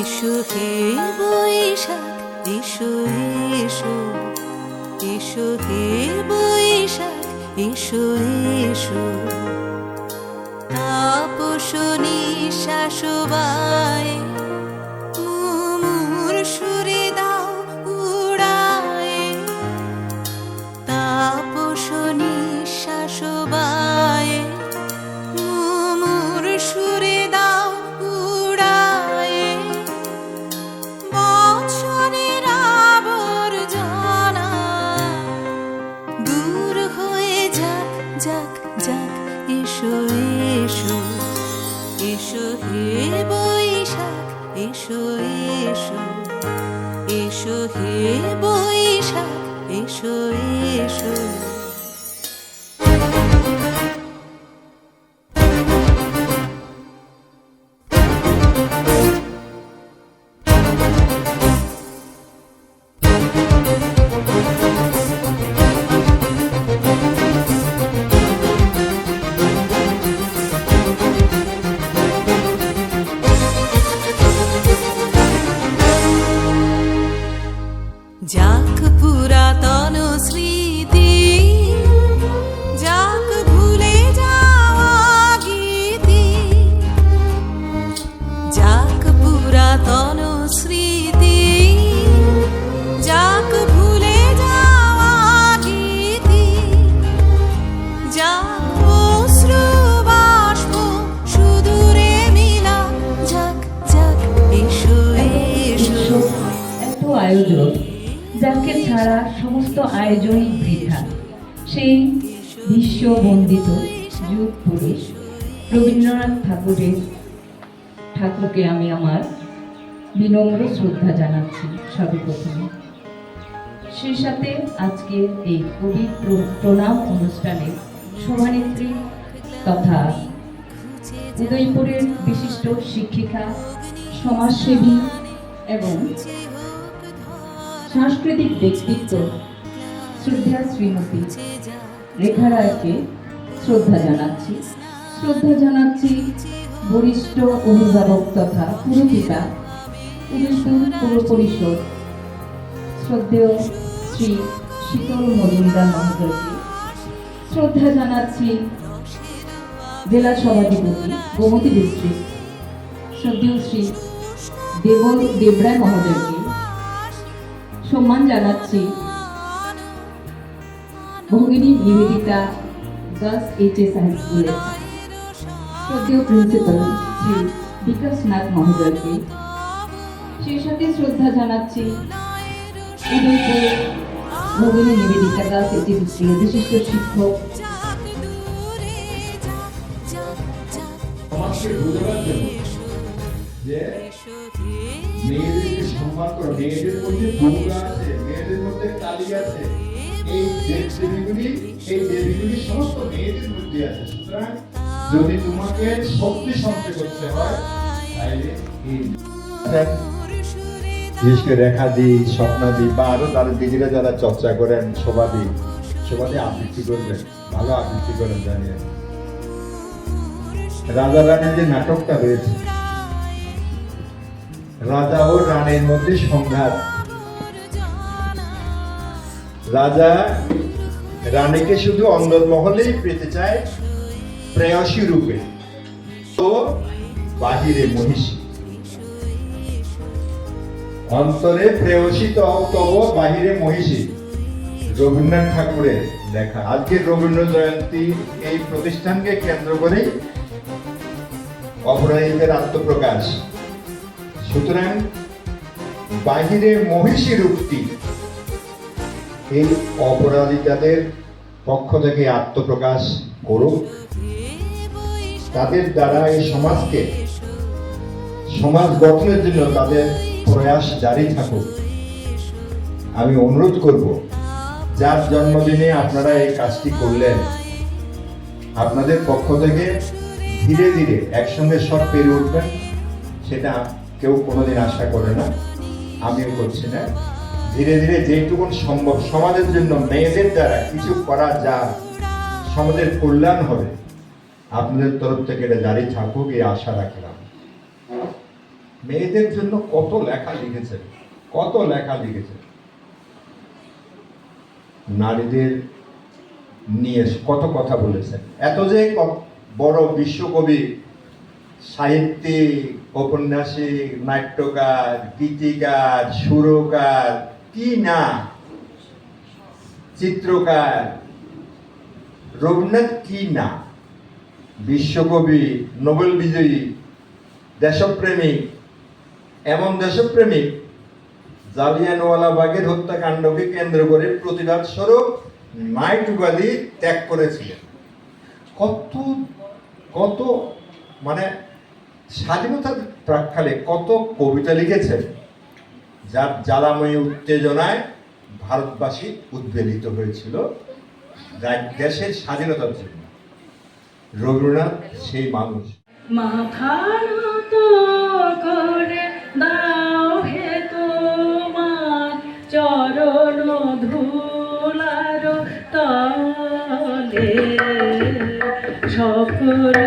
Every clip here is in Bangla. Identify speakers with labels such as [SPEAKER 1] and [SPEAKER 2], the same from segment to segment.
[SPEAKER 1] এসো হে বৈশাখ এসো এসো, এসো হে বৈশাখ এসো এসো। তাপস নিঃশ্বাস বায় মুমুর সুরে দাও উড়ায়, তাপস নিঃশ্বাস বায় মুমুর সুরে দাও উড়ায়। বৎসরের আবর্জনা দূর হয়ে যাক যাক যাক, এসো এসো, এসো হে বৈশাখ এসো এসো, এসো হে বৈশাখ এসো এসো। যাক পুরাতন স্মৃতি, যাক ভুলে যাওয়া গীতি, যাক পুরাতন স্মৃতি, যাক ভুলে যাওয়া গীতি, যাক অশ্রু বাষ্প সুদূরে মিলা, যাক যাক এসো এসো।
[SPEAKER 2] এত আয়োজন যাকে ছাড়া সমস্ত আয়োজনই বৃথা, সেই বিশ্ববন্দিত যুগ পুরুষ রবীন্দ্রনাথ ঠাকুরকে আমি আমার বিনম্র শ্রদ্ধা জানাচ্ছি সর্বপ্রথমে। সেই সাথে আজকের এই কবি প্রণাম অনুষ্ঠানে সভানেত্রী তথা উদয়পুরের বিশিষ্ট শিক্ষিকা, সমাজসেবী এবং সাংস্কৃতিক ব্যক্তিত্ব শ্রদ্ধা শ্রীমতী রেখা রায়কে শ্রদ্ধা জানাচ্ছি। শ্রদ্ধা জানাচ্ছি বরিষ্ঠ অভিভাবক তথা পুরপিতা উদয়পুর পৌর পরিষদ শ্রদ্ধেয় শ্রী শীতল মজুমদার মহোদয়কে। শ্রদ্ধা জানাচ্ছি জেলা সভাধিপতি গোমতী ডিস্ট্রিক্ট শ্রদ্ধেয় শ্রী দেবরায় মহোদয়কে। সম্মান জানাচ্ছি ভগিনী নিবেদিতা গার্লস এইচএস হাই স্কুলের শ্রদ্ধেয় প্রিন্সিপাল শ্রী বিকাশ নাথ মহোদয়কে। সেই সাথে শ্রদ্ধা জানাচ্ছি উদয়পুর ভগিনী নিবেদিতা গার্লস এইচএস স্কুলের বিশিষ্ট শিক্ষক।
[SPEAKER 3] মেয়েদেরকে সম্মান করো, মেয়েদের মধ্যে দুর্গা আছে, মেয়েদের মধ্যে কালী আছে, এই দেবীগুলি সমস্ত মেয়েদের মধ্যে আছে। সুতরাং যদি তোমাকে শক্তি সঞ্চয় করতে হয় তাহলে বিশেষ করে রেখাদি, স্বপ্নাদি বা আরো তাদের দিদিরা যারা চর্চা করেন সবাদি আবৃত্তি করবেন, ভালো আবৃত্তি করেন। জানিয়ে রাজা রানীর যে নাটকটা রয়েছে, রাজা ও রানীর মধ্যে সংঘাত। রাজা রানীকে শুধু অন্দরমহলেই পেতে চায় প্রেয়সী রূপে, তো বাহিরে মহিষী। অন্তরে প্রেয়সী তব বাহিরে মহিষী, রবীন্দ্রনাথ ঠাকুরের লেখা। আজকের রবীন্দ্র জয়ন্তী এই প্রতিষ্ঠানকে কেন্দ্র করে অপরাধীদের আত্মপ্রকাশ। সুতরাং বাহিরে মহিষী রূপটি এই অপরাজিতাদের পক্ষ থেকে আত্মপ্রকাশ করুক, তাদের দ্বারা এই সমাজ গঠনের জন্য তাদের প্রয়াস জারি থাকুক। আমি অনুরোধ করব, যার জন্মদিনে আপনারা এই কাজটি করলেন, আপনাদের পক্ষ থেকে ধীরে ধীরে একসঙ্গে সব পেরে উঠবেন, সেটা কেউ কোনোদিন আশা করে না, আমিও করছি না। ধীরে ধীরে যেটুকু সম্ভব সমাজের জন্য মেয়েদের দ্বারা কিছু করা যায়, সমাজের কল্যাণ হবে, আপনাদের তরফ থেকে এটা জারি থাকুক এই আশা রাখলাম। মেয়েদের জন্য কত লেখা লিখেছেন, কত লেখা লিখেছেন। নারীদের নিয়ে কত কথা বলেছেন। এত যে বড় বিশ্বকবি, সাহিত্যিক, ঔপন্যাসিক, নাট্যকার, গীতিকার, সুরকার, কি না, চিত্রকার, রবীন্দ্রনাথ কি না, বিশ্বকবি, নোবেল বিজয়ী, দেশপ্রেমিক, এমন দেশপ্রেমিক জালিয়ানওয়ালাবাগের হত্যাকাণ্ডকে কেন্দ্র করে প্রতিবাদ স্বরূপ নাইট উপাধি ত্যাগ করেছিলেন। কত কত মানে স্বাধীনতার প্রাক্কালে কত কবিতা লিখেছেন, যার জ্বালাময়ী উত্তেজনায় ভারতবাসী উদ্বেলিত হয়েছিল দেশের স্বাধীনতার জন্য। রবীন্দ্রনাথ সেই মানুষ।
[SPEAKER 4] মাথা নত করে দাও হে তোমার চরণ ধুলার তলে, সকল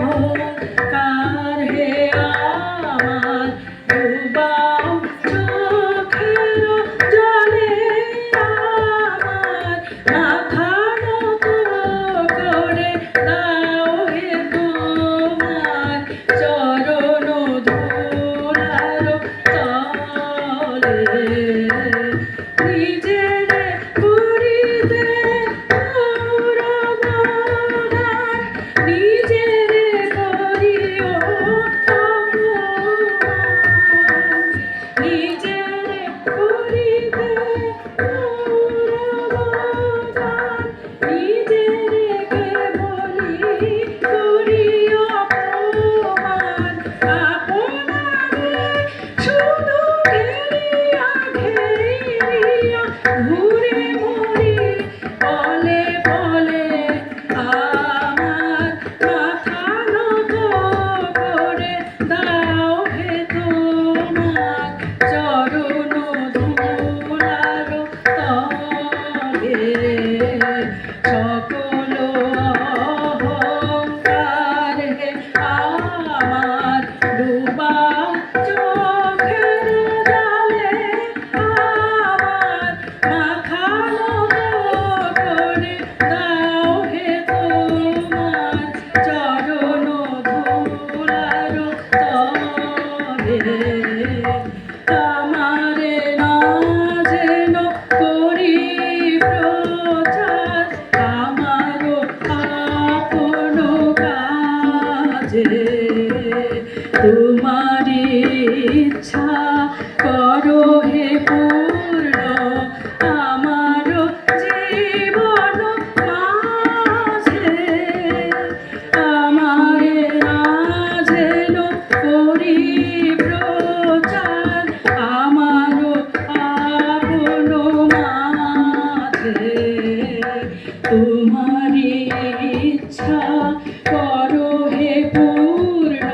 [SPEAKER 4] অহংকার হে আমার ডুবাও চোখের জলে, আমার মাথা নত করে দাও হে তোমার চরণ ধুলার তলে, নিজের করিতে গৌরবগান, নিজের করিও অপমান, নিজের করিতে গৌরবগান, নিজের কেবলি করিও অপমান, আপনারে শুধু ঘেরিয়া ঘেরিয়া ঘুরে মরি বলে বলে, আমার মাথা নত করে দাও হে তোমার চরণ ধুলার তলে, সকল অহংকার হে আমার ডুবাও চোখের জলে, আমার মাথা নত করে দাও হে তোমার চরণ ধুলার তলে, আমারে না যেন করি প্রচার আমারও আপন কাজে, তোমারি ইচ্ছা করো হে পূর্ণ আমার জীবন মাঝে, আমারে না যেন করি প্রচার আমারও আপন মাঝে, তোমারি ইচ্ছা করো হে পূর্ণ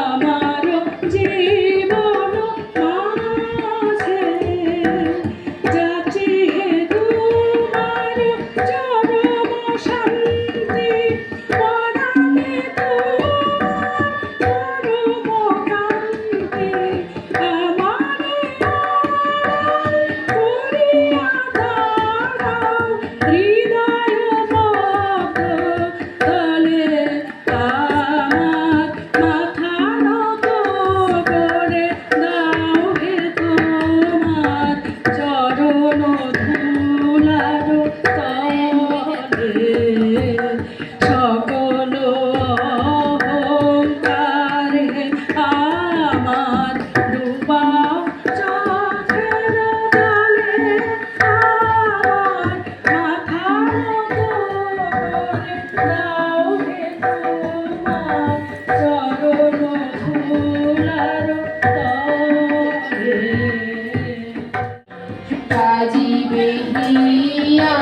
[SPEAKER 4] আমার জীবন মাঝে, যাচি হে তোমার চরম শান্তি, পরাণে তোমার পরম কান্তি, আমারে করিয়া দাও হৃদয় মগ্ন তলে, আমার মাথা নত করে দাও হে তোমার চরণ ধুলার তলে, সকল অহংকার হে আমার ডুবাও চোখের জলে, আমার মাথা নত করে দাও হে তোমার চরণ ধুলার তলে।
[SPEAKER 5] বাজিবে হিয়া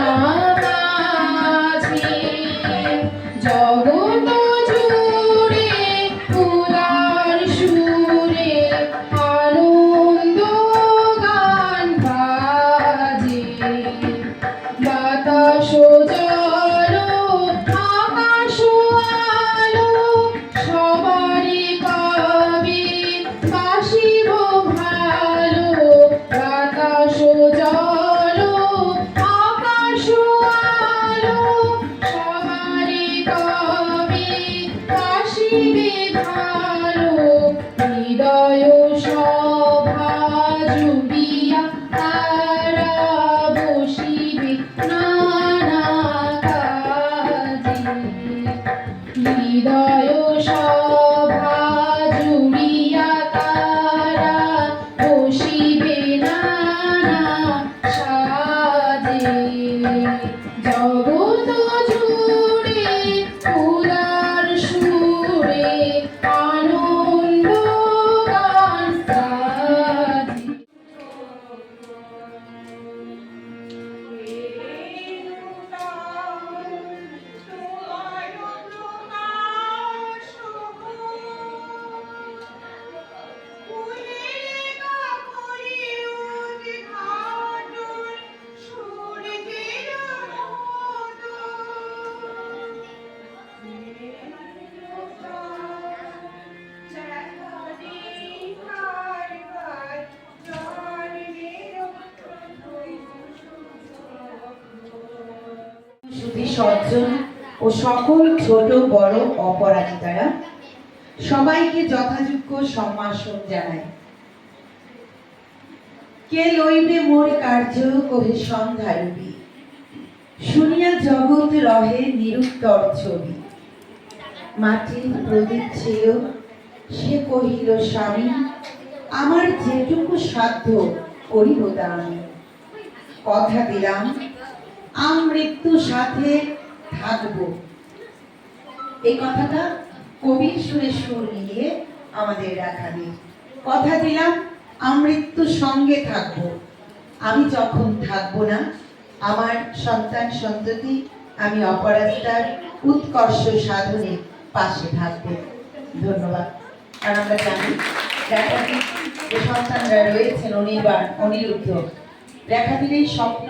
[SPEAKER 5] মাঝে জগৎ জুড়ে উদার সুরে আনন্দ গান বাজে, বাতাস জল আকাশ আলো সবারই কাবে হৃদয় সভা জুড়িয়া তারা বসিবে নানা সাজে জগৎ জুড়ে উদার সুরে আনন্দ গান বাজে।
[SPEAKER 6] সুধী সজ্জন ও সকল ছোট বড় অপরাজিতারা সবাইকে যথাযোগ্য সম্ভাষণ জানায়। কে লইবে মোর কার্য কহে সন্ধ্যারূপী, শুনিয়া জগৎ রহে নিরুত্তর ছবি। মাটির প্রদীপ ছিল সে কহিল স্বামী, আমার যেটুকু সাধ্য করিব দান। কথা দিলাম আমৃত্যু সাথে থাকবো। এই কথাটা কবির সুরে সুর মিলিয়ে আমাদের রাখালি। কথা দিলাম আমৃত্যু সঙ্গে থাকবো। আমি যখন থাকবো না, আমার সন্তান সন্ততি আমি অপরাজিতার উৎকর্ষ সাধনে পাশে থাকবে। ধন্যবাদ। আর আমরা জানি রেখাটির যে সন্তানরা রয়েছেন অনির্বাণ, অনিরুদ্ধ, রেখাটির এই স্বপ্ন